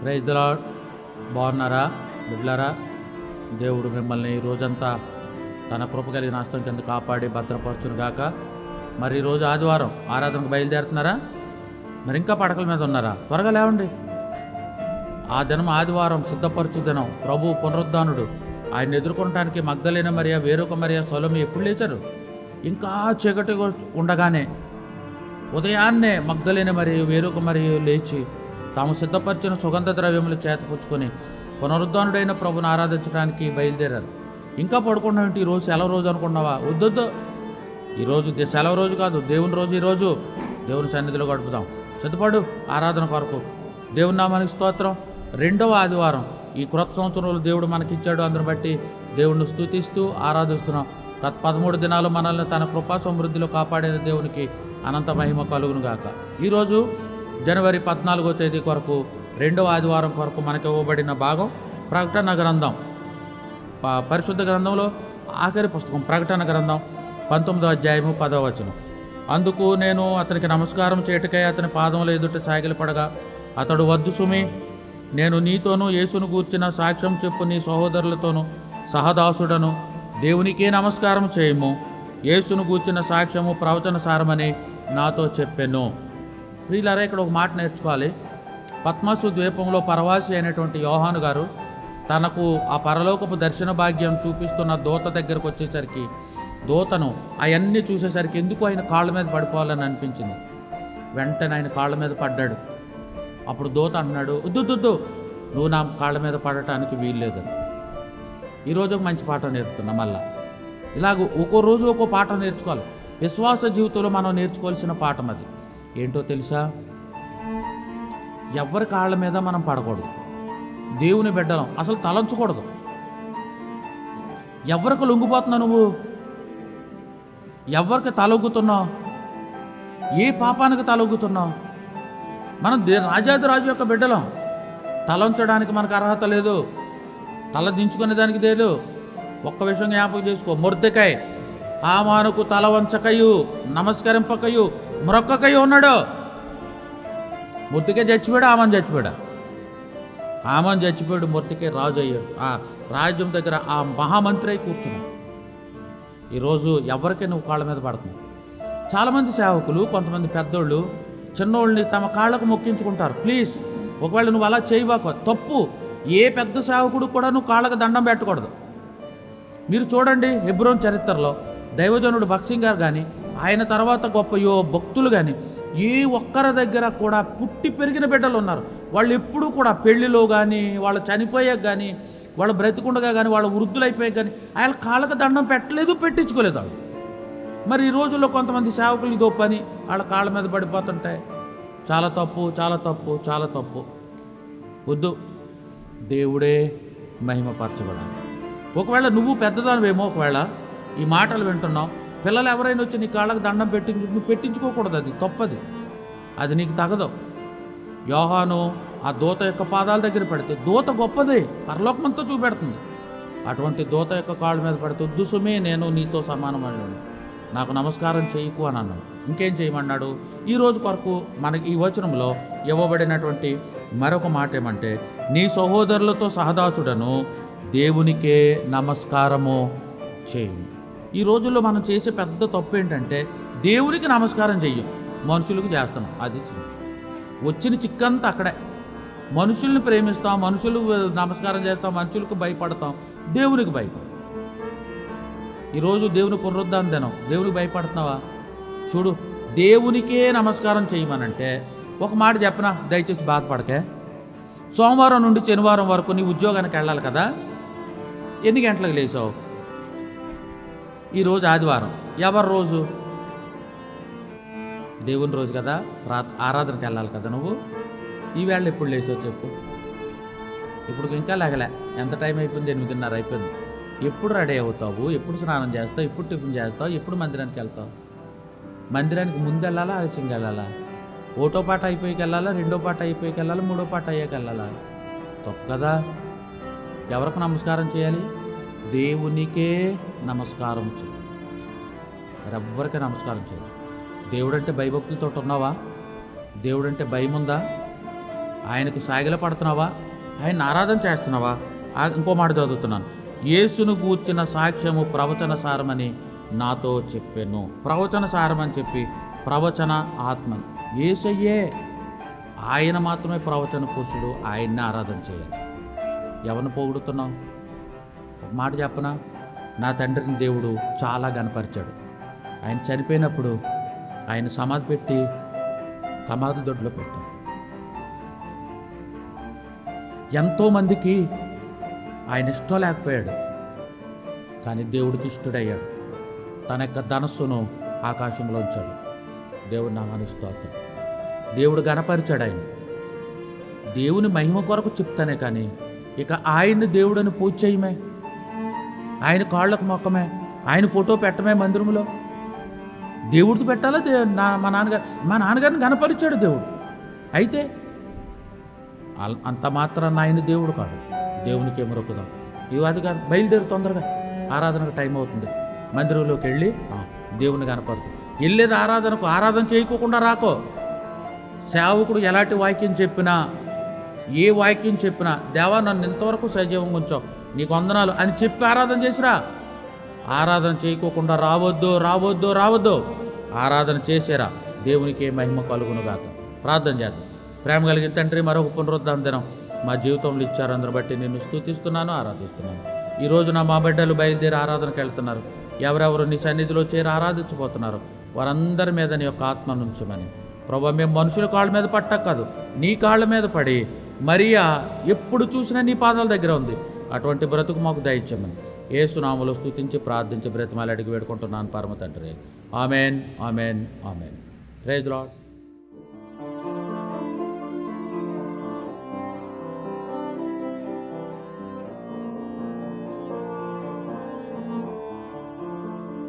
Praise the lord. బాగున్నారా బిడ్డలారా? దేవుడు మిమ్మల్ని ఈ రోజంతా తన కృప కలిగిన హస్తం కింద కాపాడి భద్రపరచును గాక. మరి ఈరోజు ఆదివారం ఆరాధనకు బయలుదేరుతున్నారా? మరి ఇంకా పడకల మీద ఉన్నారా? త్వరగా లేవండి. ఆ దినం ఆదివారం సిద్ధపరచు దినం. ప్రభు పునరుద్ధానుడు. ఆయన ఎదుర్కొనడానికి మగ్దలేన మరియ, వేరొక మరియ, సొలొమి ఎప్పుడు లేచారు? ఇంకా చీకటి ఉండగానే ఉదయాన్నే మగ్దలేన మరియు వేరొక మరియు లేచి తాము సిద్ధపరిచిన సుగంధ ద్రవ్యములు చేతపుచ్చుకొని పునరుద్ధానుడైన ప్రభుని ఆరాధించడానికి బయలుదేరారు. ఇంకా పడుకున్నావు? ఈరోజు సెలవు రోజు అనుకున్నావా? వద్దొద్దు. ఈరోజు సెలవు రోజు కాదు, దేవుని రోజు. ఈరోజు దేవుని సన్నిధిలో గడుపుదాం. సిద్ధపడు ఆరాధన కొరకు. దేవుని నామానికి స్తోత్రం. రెండవ ఆదివారం ఈ క్రొత్త సంవత్సరంలో దేవుడు మనకిచ్చాడు. అందుని బట్టి దేవుణ్ణి స్తుతిస్తూ ఆరాధిస్తున్నాం. గత 13 దినాలు మనల్ని తన కృపా సమృద్ధిలో కాపాడిన దేవునికి అనంత మహిమ కలుగును గాక. ఈరోజు జనవరి 14వ తేదీ కొరకు రెండవ ఆదివారం కొరకు మనకి ఇవ్వబడిన భాగం ప్రకటన గ్రంథం. పరిశుద్ధ గ్రంథంలో ఆఖరి పుస్తకం ప్రకటన గ్రంథం 19వ అధ్యాయము 10వ వచనం. అందుకు నేను అతనికి నమస్కారం చేయటకై అతని పాదముల ఎదుట సాగిలపడగా అతడు, వద్దు సుమి, నేను నీతోనూ యేసును గూర్చిన సాక్ష్యం చెప్పు నీ సహోదరులతోనూ సహదాసుడను. దేవునికే నమస్కారం చేయము. యేసును గూర్చిన సాక్ష్యము ప్రవచన సారమని నాతో చెప్పెను. ప్రియులారా, ఇక్కడ ఒక మాట నేర్చుకోవాలి. పద్మసు ద్వీపంలో పరవాసి అయినటువంటి యోహాను గారు తనకు ఆ పరలోకపు దర్శన భాగ్యం చూపిస్తున్న దూత దగ్గరకు వచ్చేసరికి, దూతను అవన్నీ చూసేసరికి ఎందుకు ఆయన కాళ్ళ మీద పడిపోవాలని అనిపించింది. వెంటనే ఆయన కాళ్ళ మీద పడ్డాడు. అప్పుడు దూత అంటున్నాడు, వద్దు, నువ్వు నా కాళ్ళ మీద పడటానికి వీల్లేదు. ఈరోజు ఒక మంచి పాఠం నేర్పుతున్నా. మళ్ళా ఇలాగ ఒక్కో రోజు ఒక్కో పాఠం నేర్చుకోవాలి. విశ్వాస జీవితంలో మనం నేర్చుకోవాల్సిన పాఠం అది ఏంటో తెలుసా? ఎవరి కాళ్ళ మీద మనం పడకూడదు. దేవుని బిడ్డలం అసలు తలంచకూడదు. ఎవరికి లొంగిపోతున్నావు నువ్వు? ఎవరికి తలొగ్గుతున్నావు? ఏ పాపానికి తలొగ్గుతున్నావు? మనం రాజాది యొక్క బిడ్డలం. తలంచడానికి మనకు అర్హత లేదు. తల దించుకునే దానికి లేదు. ఒక్క విషయం జ్ఞాపకం చేసుకో. మొర్దెకై హామానుకు తల వంచకయు నమస్కరింపకయు మ్రొక్కకయు ఉన్నాడు. మొర్దెకై చచ్చిపోయాడు, హామాను చచ్చిపోయాడు. హామాను చచ్చిపోయాడు, మొర్దెకై రాజు అయ్యాడు. ఆ రాజ్యం దగ్గర ఆ మహామంత్రి అయి కూర్చున్నాడు. ఈరోజు ఎవరికీ నువ్వు కాళ్ళ మీద పడుతున్నావు. చాలామంది సేవకులు, కొంతమంది పెద్దోళ్ళు చిన్నోళ్ళని తమ కాళ్ళకు మొక్కించుకుంటారు. ప్లీజ్, ఒకవేళ నువ్వు అలా చేయబాకు, తప్పు. ఏ పెద్ద సేవకుడు కూడా నువ్వు కాళ్ళకు దండం పెట్టకూడదు. మీరు చూడండి, హెబ్రోన్ చరిత్రలో దైవజనుడు భక్సింగ్ గారు కానీ, ఆయన తర్వాత గొప్ప భక్తులు కానీ, ఏ ఒక్కరి దగ్గర కూడా పుట్టి పెరిగిన బిడ్డలు ఉన్నారు. వాళ్ళు ఎప్పుడూ కూడా పెళ్లిలో కానీ, వాళ్ళు చనిపోయాక కానీ, వాళ్ళు బ్రతికుండగా కానీ, వాళ్ళు వృద్ధులైపోయాక కానీ ఆయన కాళ్ళకు దండం పెట్టలేదు, పెట్టించుకోలేదు వాళ్ళు. మరి ఈ రోజుల్లో కొంతమంది సేవకులు ఇదో పని, వాళ్ళ కాళ్ళ మీద పడిపోతుంటాయి. చాలా తప్పు, చాలా తప్పు, చాలా తప్పు. వద్దు. దేవుడే మహిమపరచబడాలి. ఒకవేళ నువ్వు పెద్దదానివేమో, ఒకవేళ ఈ మాటలు వింటున్నావు, పిల్లలు ఎవరైనా వచ్చి నీ కాళ్ళకు దండం నువ్వు పెట్టించుకోకూడదు. అది తప్పది. అది నీకు తగదు. యోహాను ఆ దూత యొక్క పాదాల దగ్గర పెడితే, దూత గొప్పది, పరలోకమంతా చూపెడుతుంది. అటువంటి దూత యొక్క కాళ్ళ మీద పడితే, వద్దు సుమే, నేను నీతో సమానమన్నాడు, నాకు నమస్కారం చేయకు అని అన్నాడు. ఇంకేం చేయమన్నాడు? ఈరోజు కొరకు మనకి ఈ వచనంలో ఇవ్వబడినటువంటి మరొక మాట ఏమంటే, నీ సహోదరులతో సహదాసుడను, దేవునికే నమస్కారము చేయు. ఈ రోజుల్లో మనం చేసే పెద్ద తప్పు ఏంటంటే, దేవునికి నమస్కారం చెయ్యం, మనుషులకు చేస్తున్నాం. అది వచ్చిన చిక్కంతా అక్కడే. మనుషుల్ని ప్రేమిస్తాం, మనుషులు నమస్కారం చేస్తాం, మనుషులకు భయపడతాం, దేవునికి భయపడతాం. ఈరోజు దేవుని పునరుద్ధాన దినం, దేవునికి భయపడుతున్నావా? చూడు, దేవునికే నమస్కారం చేయమనంటే ఒక మాట చెప్పనా, దయచేసి బాధపడకే. సోమవారం నుండి శనివారం వరకు నీ ఉద్యోగానికి వెళ్ళాలి కదా. ఎన్ని గంటలకు లేచావు? ఈరోజు ఆదివారం. ఎవరి రోజు? దేవుని రోజు కదా, ఆరాధనకి వెళ్ళాలి కదా. నువ్వు ఈవేళ ఎప్పుడు లేచావు చెప్పు? ఇప్పుడు ఇంకా లేగలే. ఎంత టైం అయిపోయింది? 8:30 అయిపోయింది. ఎప్పుడు రెడీ అవుతావు? ఎప్పుడు స్నానం చేస్తావు? ఎప్పుడు టిఫిన్ చేస్తావు? ఎప్పుడు మందిరానికి వెళ్తావు? మందిరానికి ముందు వెళ్ళాలా, ఆలస్యంగా వెళ్ళాలా? ఒకటో పాట అయిపోయికి వెళ్ళాలా, రెండో పాట అయిపోయికి వెళ్ళాలా, మూడో పాట అయ్యాక వెళ్ళాలా? తప్పు కదా. ఎవరికి నమస్కారం చేయాలి? దేవునికే నమస్కారం చేయాలి. మరెవ్వరికీ నమస్కారం చేయాలి. దేవుడంటే భయభక్తులతో ఉన్నావా? దేవుడంటే భయం ఉందా? ఆయనకు సాగిల పడుతున్నావా? ఆయన ఆరాధన చేస్తున్నావా? ఇంకో మాట చదువుతున్నాను. యేసును గూర్చిన సాక్ష్యము ప్రవచన సారమని నాతో చెప్పాను. ప్రవచన సారం అని చెప్పి ప్రవచన ఆత్మని యేసయ్యే, ఆయన మాత్రమే ప్రవచన పురుషుడు. ఆయన్ని ఆరాధన చేయాలి. ఎవరిని పొగుడుతున్నావు? ఒక మాట చెప్పనా, నా తండ్రిని దేవుడు చాలా గనపరిచాడు. ఆయన చనిపోయినప్పుడు ఆయన సమాధి పెట్టి సమాధి దొడ్లో పెట్టాం. ఎంతోమందికి ఆయన ఇష్టం లేకపోయాడు, కానీ దేవుడికి ఇష్టడయ్యాడు. తన యొక్క ధనస్సును ఆకాశంలో ఉంచాడు. దేవుడు నామానికి స్తోత్రం. దేవుడు గణపరిచాడు ఆయన. దేవుని మహిమ కొరకు చెప్తానే కానీ ఇక ఆయన్ని దేవుడని పూజ చేయమే, ఆయన కాళ్ళకు మొక్కమే, ఆయన ఫోటో పెట్టమే మందిరంలో. దేవుడిది పెట్టాలా? మా నాన్నగారిని గణపరిచాడు దేవుడు. అయితే అంత మాత్రాన్ని ఆయన దేవుడు కాడు. దేవునికి ఏమి రొక్కుదాం. ఈ వాదిగారు బయలుదేరు, తొందరగా ఆరాధనకు టైం అవుతుంది. మందిరంలోకి వెళ్ళి దేవుని గణపరచు. వెళ్ళేది ఆరాధనకు. ఆరాధన చేయకోకుండా రాకో. సేవకుడు ఎలాంటి వాక్యం చెప్పినా, ఏ వాక్యం చెప్పినా, దేవా నన్ను ఇంతవరకు సజీవంగా ఉంచావు, నీకు వందనాలు అని చెప్పి ఆరాధన చేసిరా. ఆరాధన చేయకోకుండా రావద్దు, రావద్దు, రావద్దు. ఆరాధన చేసేరా. దేవునికి మహిమ కలుగునుగాక. ప్రార్థన చేద్దాం. ప్రేమ కలిగిన తండ్రి, మరొక పునరుద్ధరణ దినం మా జీవితంలో ఇచ్చారు. అందరు బట్టి నేను స్తుతిస్తున్నాను, ఆరాధిస్తున్నాను. ఈరోజు మా బిడ్డలు బయలుదేరి ఆరాధనకు వెళ్తున్నారు. ఎవరెవరు నీ సన్నిధిలో చేరి ఆరాధించబోతున్నారు వారందరి మీద నీ యొక్క ఆత్మను ఉంచమని ప్రభా, మేము మనుషుల కాళ్ళ మీద పట్టక కాదు, నీ కాళ్ళ మీద పడి మరియా ఎప్పుడు చూసినా నీ పాదాల దగ్గర ఉంది. అటువంటి బ్రతుకు మాకు దయచేయమని యేసు నామములో స్తుతించి ప్రార్థించి బ్రతిమాలి అడిగి వేడుకుంటున్నాను పరమ తండ్రి. Amen, amen, amen. Praise the lord.